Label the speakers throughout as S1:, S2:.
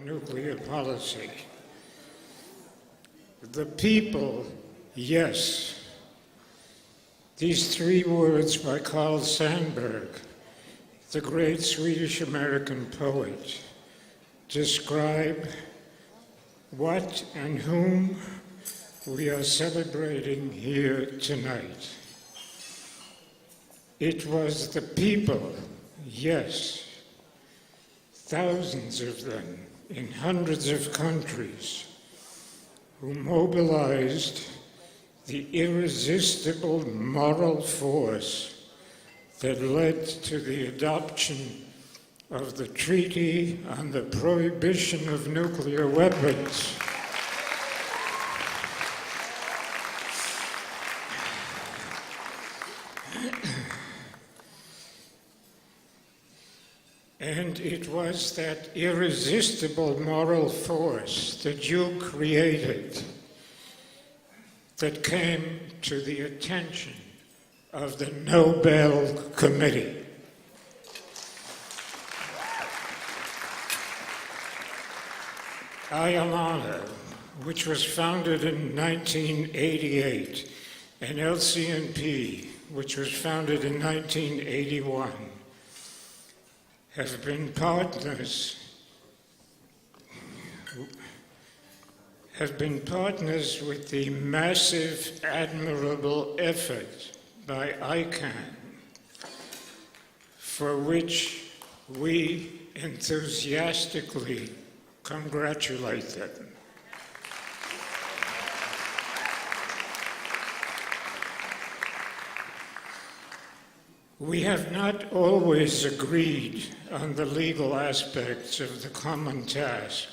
S1: nuclear policy. The people, yes. These 3 words by Carl Sandburg, the great Swedish-American poet, describe what and whom we are celebrating here tonight. It was the people, yes, thousands of them in hundreds of countries, who mobilized the irresistible moral force that led to the adoption of the Treaty on the Prohibition of Nuclear Weapons. And it was that irresistible moral force that you created that came to the attention of the Nobel Committee. ICAN, which was founded in 1988, and LCNP, which was founded in 1981, have been partners with the massive, admirable effort by ICAN, for which we enthusiastically congratulate them. We have not always agreed on the legal aspects of the common task,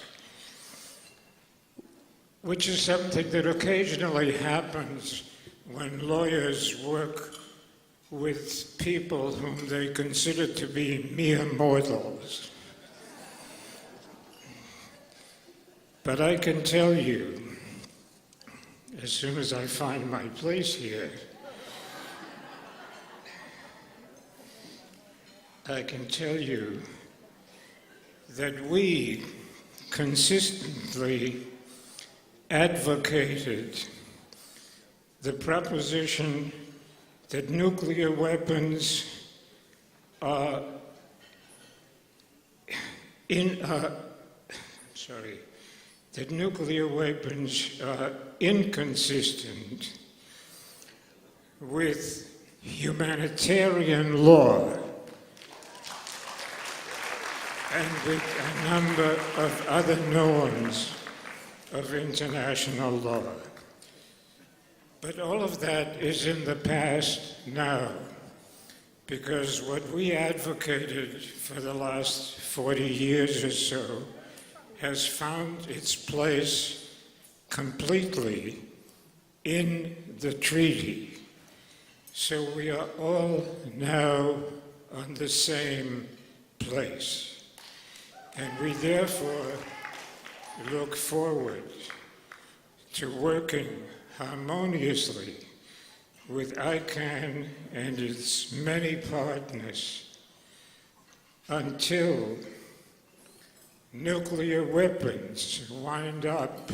S1: which is something that occasionally happens when lawyers work with people whom they consider to be mere mortals. But I can tell you, as soon as I find my place here, I can tell you that we consistently advocated the proposition that nuclear weapons are inconsistent with humanitarian law and with a number of other norms of international law. But all of that is in the past now, because what we advocated for the last 40 years or so has found its place completely in the treaty. So we are all now on the same place. And we therefore look forward to working harmoniously with ICAN and its many partners until nuclear weapons wind up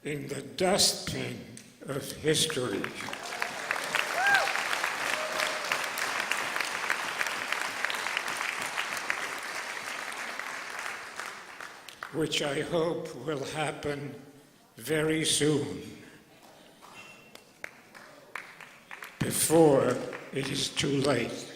S1: in the dustbin of history. Which I hope will happen very soon, before it is too late.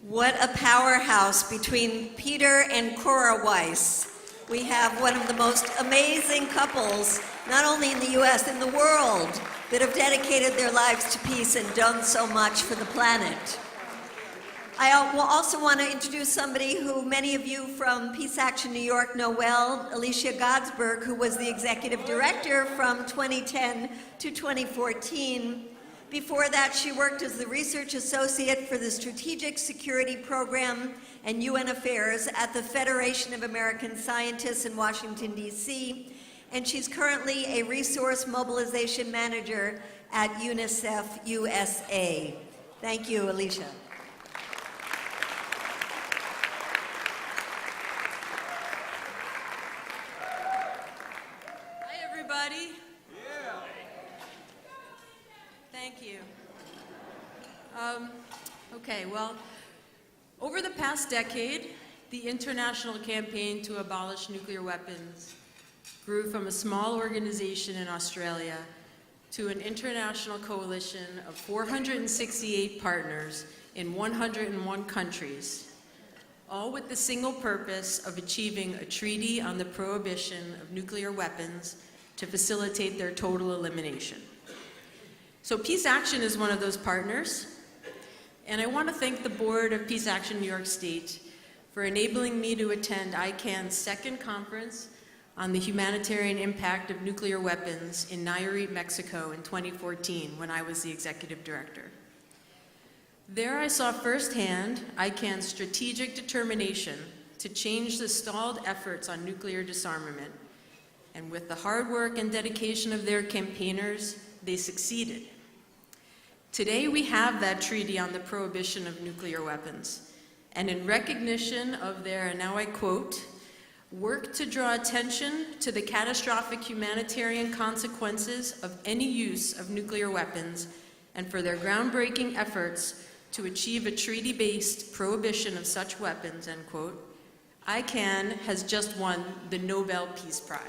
S2: What a powerhouse between Peter and Cora Weiss. We have one of the most amazing couples, not only in the US, in the world, that have dedicated their lives to peace and done so much for the planet. I will also want to introduce somebody who many of you from Peace Action New York know well, Alicia Godsberg, who was the executive director from 2010 to 2014. Before that, she worked as the research associate for the Strategic Security Program and UN Affairs at the Federation of American Scientists in Washington, D.C., and she's currently a resource mobilization manager at UNICEF USA. Thank you, Alicia.
S3: Hi, everybody. Thank you. Okay, well, over the past decade, the international campaign to abolish nuclear weapons grew from a small organization in Australia to an international coalition of 468 partners in 101 countries, all with the single purpose of achieving a treaty on the prohibition of nuclear weapons to facilitate their total elimination. So Peace Action is one of those partners, and I want to thank the board of Peace Action New York State for enabling me to attend ICAN's second conference on the humanitarian impact of nuclear weapons in Nayarit, Mexico in 2014 when I was the executive director. There I saw firsthand ICAN's strategic determination to change the stalled efforts on nuclear disarmament, and with the hard work and dedication of their campaigners, they succeeded. Today we have that treaty on the prohibition of nuclear weapons, and in recognition of their, and now I quote, work to draw attention to the catastrophic humanitarian consequences of any use of nuclear weapons, and for their groundbreaking efforts to achieve a treaty-based prohibition of such weapons, end quote, ICAN has just won the Nobel Peace Prize.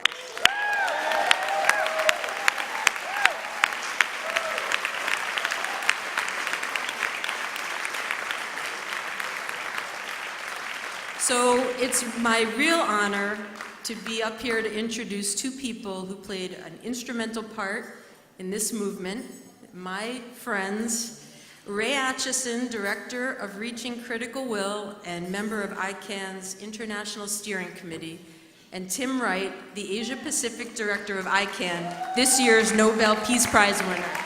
S3: So it's my real honor to be up here to introduce two people who played an instrumental part in this movement, my friends, Ray Acheson, Director of Reaching Critical Will and member of ICAN's International Steering Committee, and Tim Wright, the Asia Pacific Director of ICAN, this year's Nobel Peace Prize winner.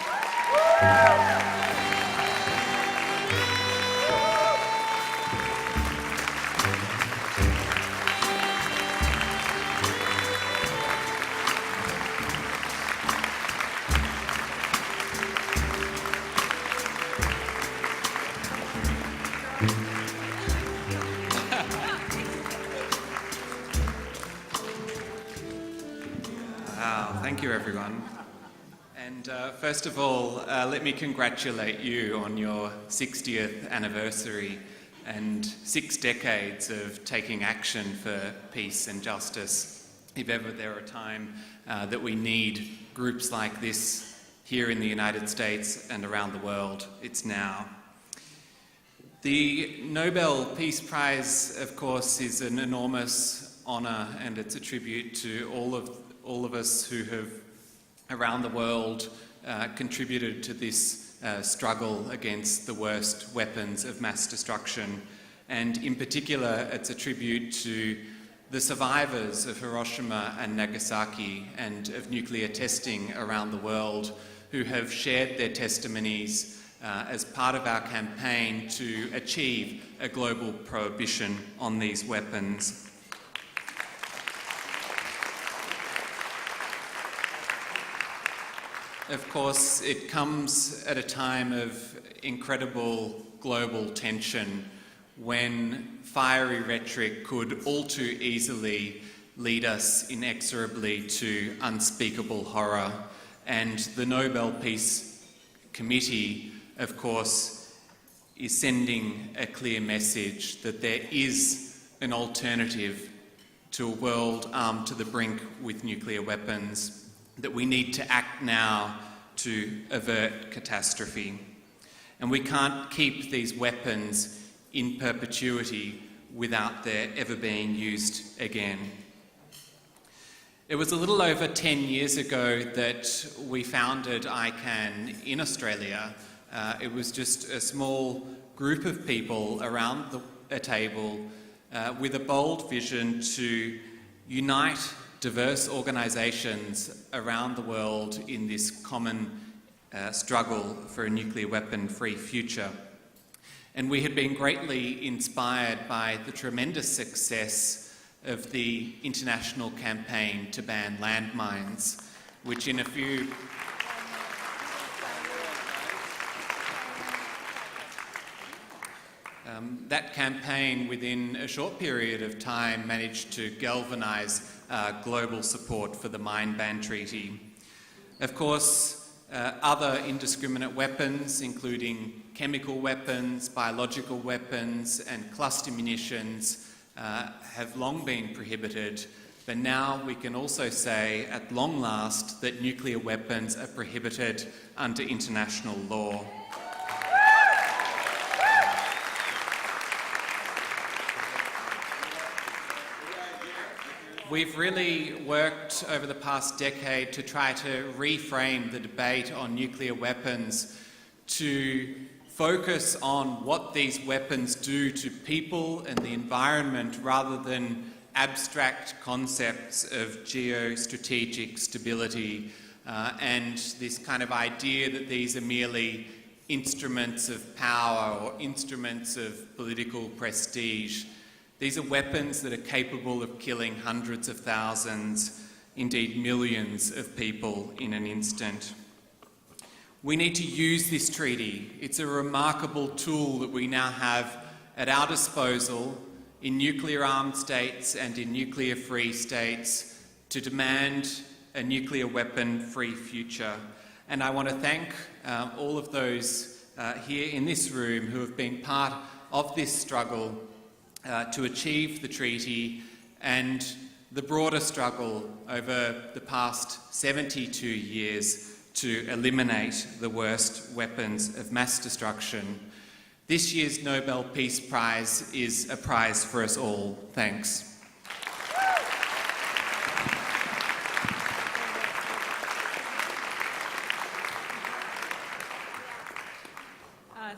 S4: Thank you, everyone. And first of all, let me congratulate you on your 60th anniversary and 6 decades of taking action for peace and justice. If ever there are a time that we need groups like this here in the United States and around the world, it's now. The Nobel Peace Prize, of course, is an enormous honour, and it's a tribute to all of us who have, around the world, contributed to this struggle against the worst weapons of mass destruction. And in particular, it's a tribute to the survivors of Hiroshima and Nagasaki and of nuclear testing around the world who have shared their testimonies as part of our campaign to achieve a global prohibition on these weapons. Of course, it comes at a time of incredible global tension when fiery rhetoric could all too easily lead us inexorably to unspeakable horror. And the Nobel Peace Committee, of course, is sending a clear message that there is an alternative to a world armed to the brink with nuclear weapons, that we need to act now to avert catastrophe. And we can't keep these weapons in perpetuity without their ever being used again. It was a little over 10 years ago that we founded ICAN in Australia. It was just a small group of people around a table with a bold vision to unite diverse organisations around the world in this common struggle for a nuclear weapon-free future. And we had been greatly inspired by the tremendous success of the international campaign to ban landmines, which in a few... that campaign, within a short period of time, managed to galvanise global support for the Mine Ban Treaty. Of course, other indiscriminate weapons, including chemical weapons, biological weapons, and cluster munitions, have long been prohibited, but now we can also say, at long last, that nuclear weapons are prohibited under international law. We've really worked over the past decade to try to reframe the debate on nuclear weapons to focus on what these weapons do to people and the environment rather than abstract concepts of geostrategic stability and this kind of idea that these are merely instruments of power or instruments of political prestige. These are weapons that are capable of killing hundreds of thousands, indeed millions of people in an instant. We need to use this treaty. It's a remarkable tool that we now have at our disposal in nuclear-armed states and in nuclear-free states to demand a nuclear weapon-free future. And I want to thank all of those here in this room who have been part of this struggle to achieve the treaty and the broader struggle over the past 72 years to eliminate the worst weapons of mass destruction. This year's Nobel Peace Prize is a prize for us all. Thanks.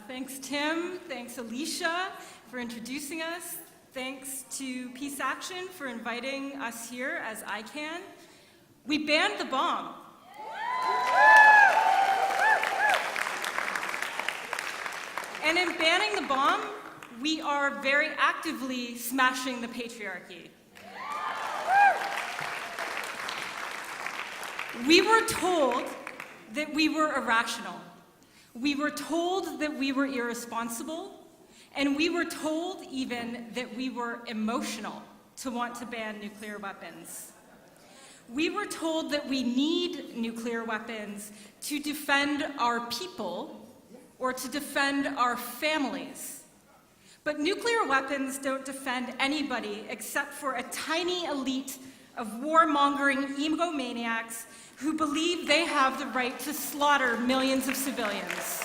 S5: Thanks, Tim. Thanks, Alicia, for introducing us. Thanks to Peace Action for inviting us here as ICAN. We banned the bomb. And in banning the bomb, we are very actively smashing the patriarchy. We were told that we were irrational. We were told that we were irresponsible, and we were told even that we were emotional to want to ban nuclear weapons. We were told that we need nuclear weapons to defend our people or to defend our families. But nuclear weapons don't defend anybody except for a tiny elite of warmongering egomaniacs who believe they have the right to slaughter millions of civilians.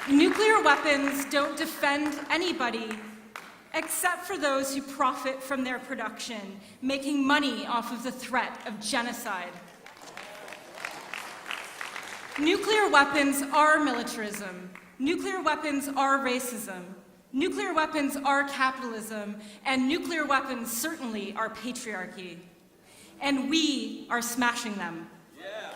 S5: Nuclear weapons don't defend anybody except for those who profit from their production, making money off of the threat of genocide. Nuclear weapons are militarism. Nuclear weapons are racism. Nuclear weapons are capitalism, and nuclear weapons certainly are patriarchy. And we are smashing them. Yeah.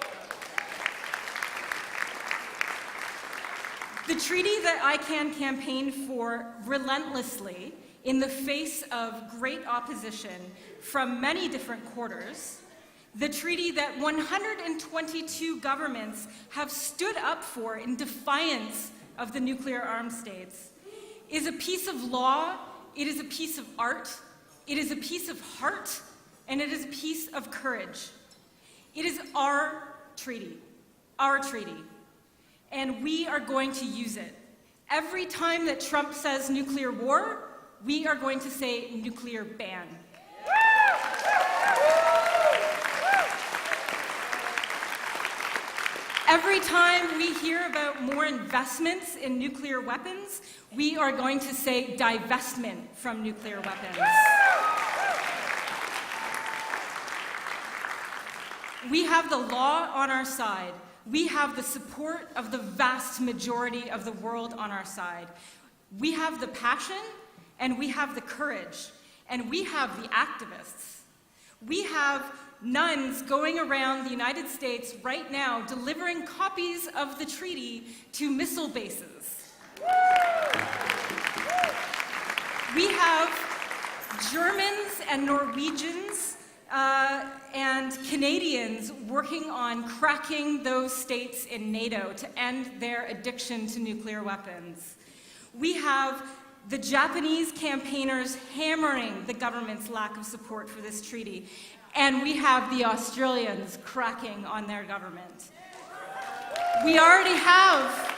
S5: The treaty that ICAN campaigned for relentlessly in the face of great opposition from many different quarters, the treaty that 122 governments have stood up for in defiance of the nuclear armed states, is a piece of law, it is a piece of art, it is a piece of heart, and it is a piece of courage. It is our treaty, and we are going to use it. Every time that Trump says nuclear war, we are going to say nuclear ban. Every time we hear about more investments in nuclear weapons, we are going to say divestment from nuclear weapons. We have the law on our side. We have the support of the vast majority of the world on our side. We have the passion, and we have the courage, and we have the activists. We have nuns going around the United States right now delivering copies of the treaty to missile bases. We have Germans and Norwegians and Canadians working on cracking those states in NATO to end their addiction to nuclear weapons. We have the Japanese campaigners hammering the government's lack of support for this treaty. And we have the Australians cracking on their government. We already have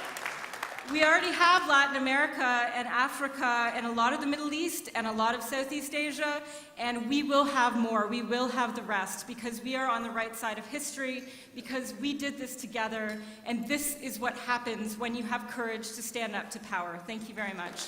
S5: Latin America and Africa and a lot of the Middle East and a lot of Southeast Asia, and we will have more. We will have the rest because we are on the right side of history, because we did this together, and this is what happens when you have courage to stand up to power. Thank you very much.